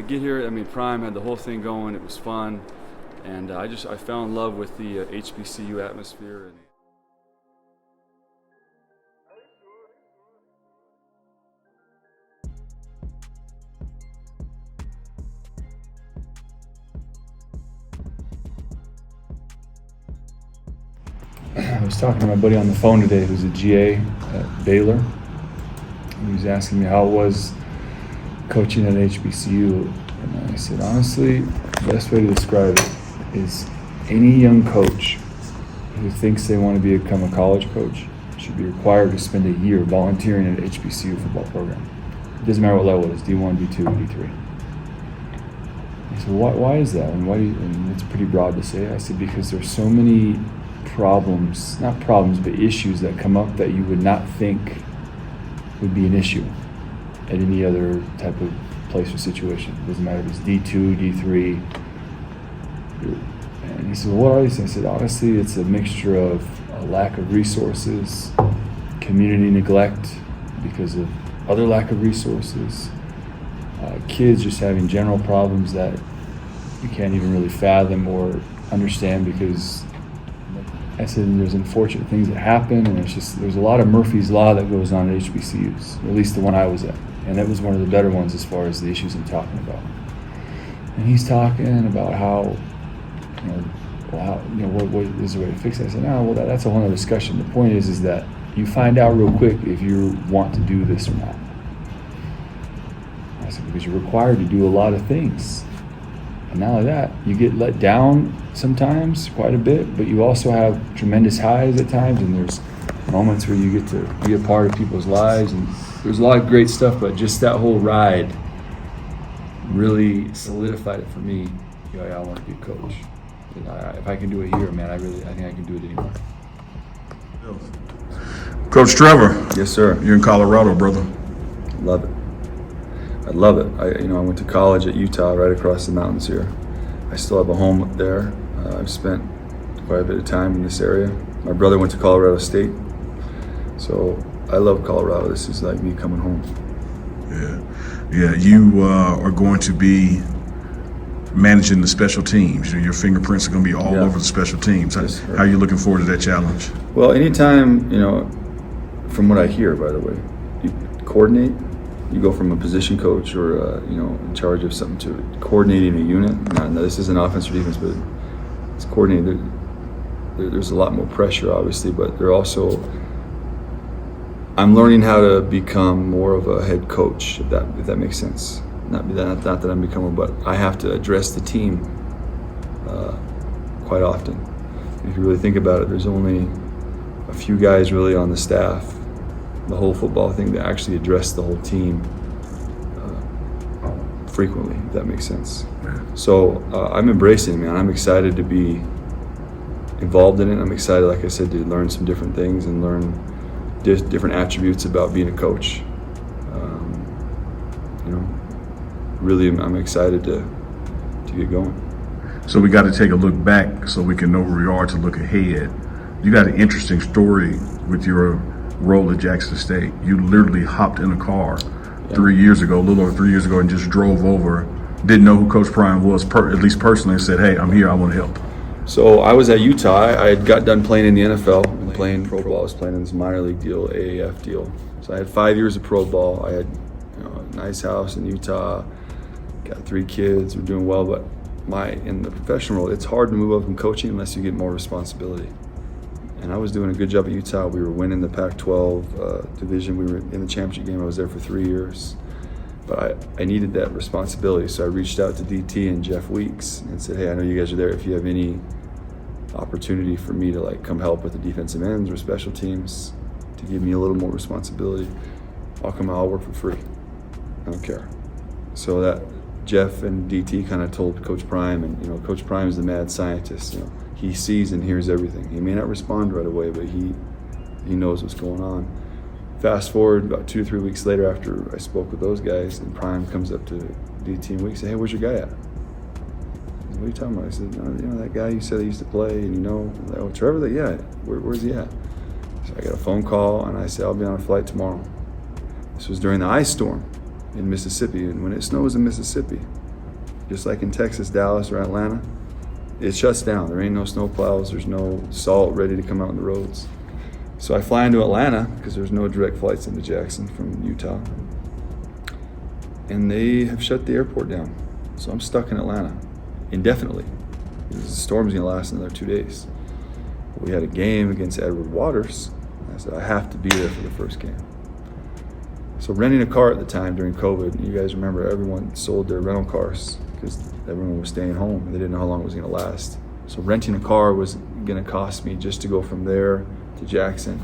I get here, Prime had the whole thing going. It was fun, and I fell in love with the HBCU atmosphere. And I was talking to my buddy on the phone today who's a GA at Baylor. He was asking me how it was coaching at HBCU. And I said, honestly, the best way to describe it is any young coach who thinks they want to become a college coach should be required to spend a year volunteering at an HBCU football program. It doesn't matter what level it is, D1, D2, D3. I said, why is that? And it's pretty broad to say. I said, because there's so many not problems, but issues that come up that you would not think would be an issue at any other type of place or situation. It doesn't matter if it's D2, D3. And he said, what are these things? I said, honestly, it's a mixture of a lack of resources, community neglect because of other lack of resources, kids just having general problems that you can't even really fathom or understand because I said there's unfortunate things that happen, and there's a lot of Murphy's Law that goes on at HBCUs, at least the one I was at. And that was one of the better ones as far as the issues I'm talking about. And he's talking about how, what is the way to fix it? I said, no, well, that's a whole other discussion. The point is that you find out real quick if you want to do this or not. I said, because you're required to do a lot of things. And not only that, you get let down sometimes quite a bit, but you also have tremendous highs at times, and there's moments where you get to be a part of people's lives, and there's a lot of great stuff, but just that whole ride really solidified it for me. I want to be a coach. If I can do it here, man, I think I can do it anywhere. Coach Trevor. Yes, sir. You're in Colorado, brother. Love it. I love it. I went to college at Utah, right across the mountains here. I still have a home up there. I've spent quite a bit of time in this area. My brother went to Colorado State, so I love Colorado. This is like me coming home. Yeah. You are going to be managing the special teams. Your fingerprints are going to be all over the special teams. How are you looking forward to that challenge? Well, anytime, from what I hear, by the way, you coordinate. You go from a position coach or in charge of something to coordinating a unit. Now, this isn't offense or defense, but it's coordinated. There's a lot more pressure, obviously, but they're also. I'm learning how to become more of a head coach, if that makes sense. Not that I'm becoming, but I have to address the team quite often. If you really think about it, there's only a few guys really on the staff. The whole football thing to actually address the whole team frequently, if that makes sense. So I'm embracing it, man. I'm excited to be involved in it. I'm excited, like I said, to learn some different things and learn different attributes about being a coach. Really, I'm excited to get going. So we got to take a look back so we can know where we are to look ahead. You got an interesting story with your role at Jackson State. You literally hopped in a car 3 years ago, a little over 3 years ago, and just drove over. Didn't know who Coach Prime was, at least personally, and said, hey, I'm here, I want to help. So I was at Utah. I had got done playing in the NFL, playing pro ball. I was playing in this minor league deal, AAF deal. So I had 5 years of pro ball. I had a nice house in Utah, got 3 kids, we're doing well, but in the professional role, it's hard to move up from coaching unless you get more responsibility. And I was doing a good job at Utah. We were winning the Pac-12 division. We were in the championship game. I was there for 3 years. But I needed that responsibility. So I reached out to DT and Jeff Weeks and said, hey, I know you guys are there. If you have any opportunity for me to come help with the defensive ends or special teams to give me a little more responsibility, I'll work for free. I don't care. So that Jeff and DT kind of told Coach Prime, and Coach Prime is the mad scientist. He sees and hears everything. He may not respond right away, but he knows what's going on. Fast forward about 2 or 3 weeks later after I spoke with those guys, and Prime comes up to DT and Weeks and says, hey, where's your guy at? What are you talking about? I said, that guy you said he used to play, and I'm like, oh, Trevor? Yeah, where's he at? So I got a phone call, and I said, I'll be on a flight tomorrow. This was during the ice storm in Mississippi, and when it snows in Mississippi, just like in Texas, Dallas, or Atlanta, it shuts down. There ain't no snow plows. There's no salt ready to come out on the roads. So I fly into Atlanta because there's no direct flights into Jackson from Utah. And they have shut the airport down. So I'm stuck in Atlanta indefinitely. The storm's gonna last another 2 days. We had a game against Edward Waters. I said, I have to be there for the first game. So renting a car at the time during COVID, you guys remember everyone sold their rental cars because everyone was staying home. They didn't know how long it was gonna last. So renting a car was gonna cost me, just to go from there to Jackson,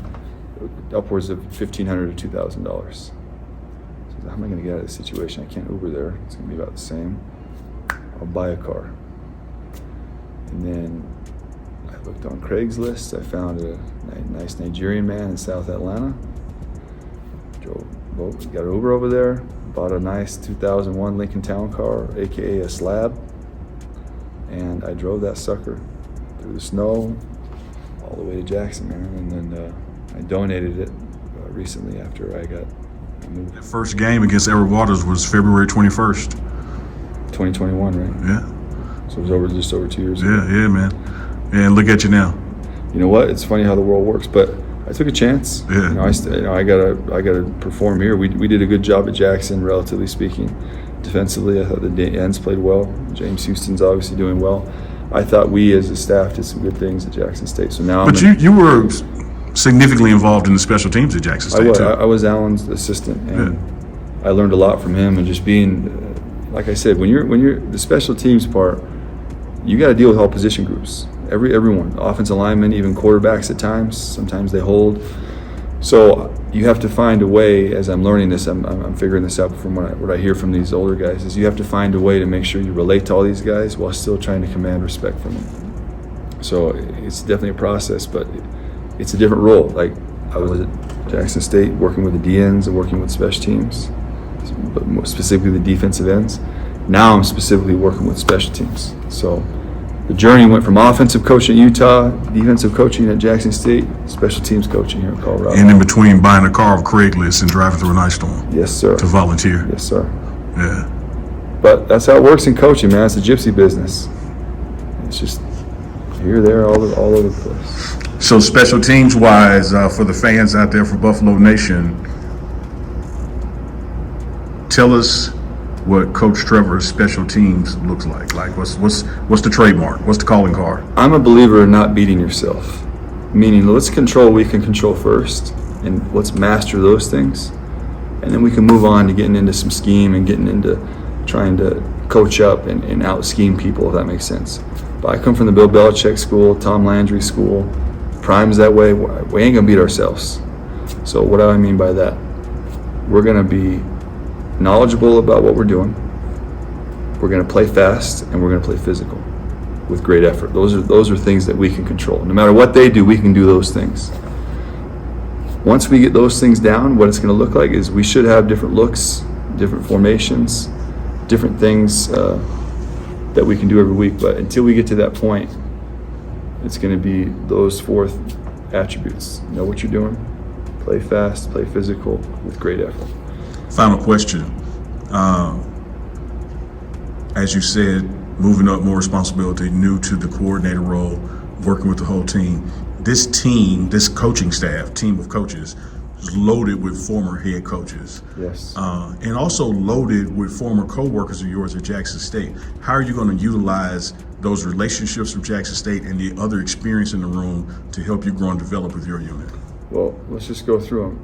upwards of $1,500 to $2,000. So how am I gonna get out of this situation? I can't Uber there. It's gonna be about the same. I'll buy a car. And then I looked on Craigslist. I found a nice Nigerian man in South Atlanta. Got an Uber over there. Bought a nice 2001 Lincoln Town Car, AKA a slab. And I drove that sucker through the snow all the way to Jackson, man. And then I donated it recently after I moved. The first game against Edward Waters was February 21st. 2021, right? Yeah. So it was just over 2 years ago. Yeah, man. And look at you now. You know what? It's funny how the world works, but I took a chance. Yeah. I gotta perform here. We did a good job at Jackson, relatively speaking. Defensively, I thought the ends played well. James Houston's obviously doing well. I thought we as a staff did some good things at Jackson State. So now, you were significantly involved in the special teams at Jackson State too. I was Alan's assistant, and I learned a lot from him. And just being, like I said, when you're the special teams part, you got to deal with all position groups. Everyone, offensive linemen, even quarterbacks at times. Sometimes they hold. So you have to find a way. As I'm learning this, I'm figuring this out from what I hear from these older guys. Is you have to find a way to make sure you relate to all these guys while still trying to command respect from them. So it's definitely a process, but it's a different role. Like I was at Jackson State working with the DNs and working with special teams, but more specifically the defensive ends. Now I'm specifically working with special teams. So the journey went from offensive coaching at Utah, defensive coaching at Jackson State, special teams coaching here in Colorado. And in between buying a car off Craigslist and driving through an ice storm. Yes, sir. To volunteer. Yes, sir. Yeah. But that's how it works in coaching, man. It's a gypsy business. It's just here, there, all over the place. So special teams wise, for the fans out there for Buffalo Nation, tell us what Coach Trevor's special teams looks like. Like what's the trademark? What's the calling card? I'm a believer in not beating yourself. Meaning, let's control what we can control first, and let's master those things, and then we can move on to getting into some scheme and getting into trying to coach up and out scheme people, if that makes sense. But I come from the Bill Belichick school, Tom Landry school. Prime's that way. We ain't gonna beat ourselves. So what do I mean by that? We're gonna be knowledgeable about what we're doing. We're going to play fast, and we're going to play physical with great effort. Those are things that we can control. No matter what they do, we can do those things. Once we get those things down, what it's going to look like is we should have different looks, different formations, different things that we can do every week. But until we get to that point, it's going to be those four attributes. Know what you're doing, play fast, play physical with great effort. Final question. As you said, moving up, more responsibility, new to the coordinator role, working with the whole team. This team, this coaching staff, team of coaches, is loaded with former head coaches. Yes. And also loaded with former co-workers of yours at Jackson State. How are you going to utilize those relationships from Jackson State and the other experience in the room to help you grow and develop with your unit? Well, let's just go through them.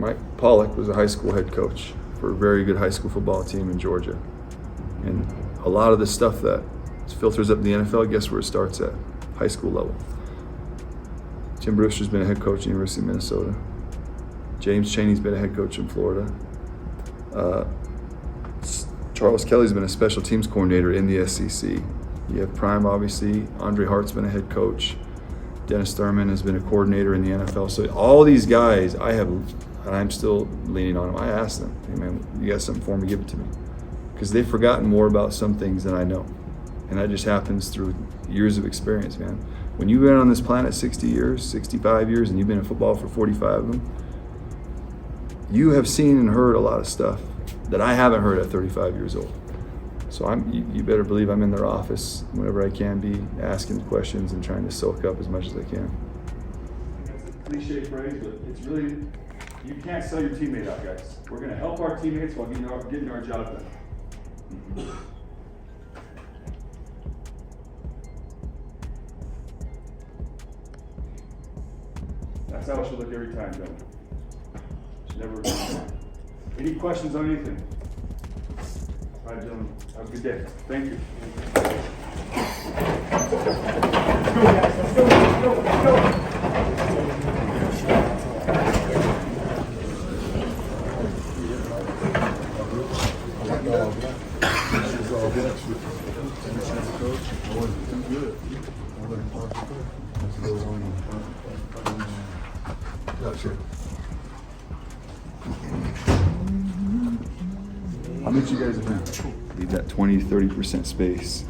Mike Pollock was a high school head coach for a very good high school football team in Georgia. And a lot of the stuff that filters up in the NFL, guess where it starts at? High school level. Tim Brewster's been a head coach at the University of Minnesota. James Chaney's been a head coach in Florida. Charles Kelly's been a special teams coordinator in the SEC. You have Prime, obviously. Andre Hart's been a head coach. Dennis Thurman has been a coordinator in the NFL. So all these guys, I'm still leaning on them. I asked them, hey man, you got something for me, give it to me. Because they've forgotten more about some things than I know. And that just happens through years of experience, man. When you've been on this planet 60 years, 65 years, and you've been in football for 45 of them, you have seen and heard a lot of stuff that I haven't heard at 35 years old. So you better believe I'm in their office whenever I can be, asking questions and trying to soak up as much as I can. That's a cliche phrase, but it's really, you can't sell your teammate out, guys. We're going to help our teammates while getting our job done. That's how it should look every time, Dylan. Should never. Any questions on anything? All right, gentlemen. Have a good day. Thank you. Let's go, guys. Let's go. Let's go. Let's go. How much you guys have been? Leave that 20-30% space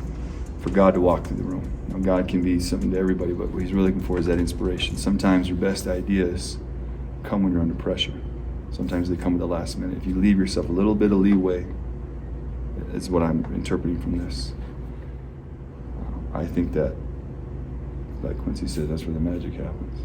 for God to walk through the room. You know, God can be something to everybody, but what He's really looking for is that inspiration. Sometimes your best ideas come when you're under pressure. Sometimes they come at the last minute. If you leave yourself a little bit of leeway, is what I'm interpreting from this. I think that, like Quincy said, that's where the magic happens.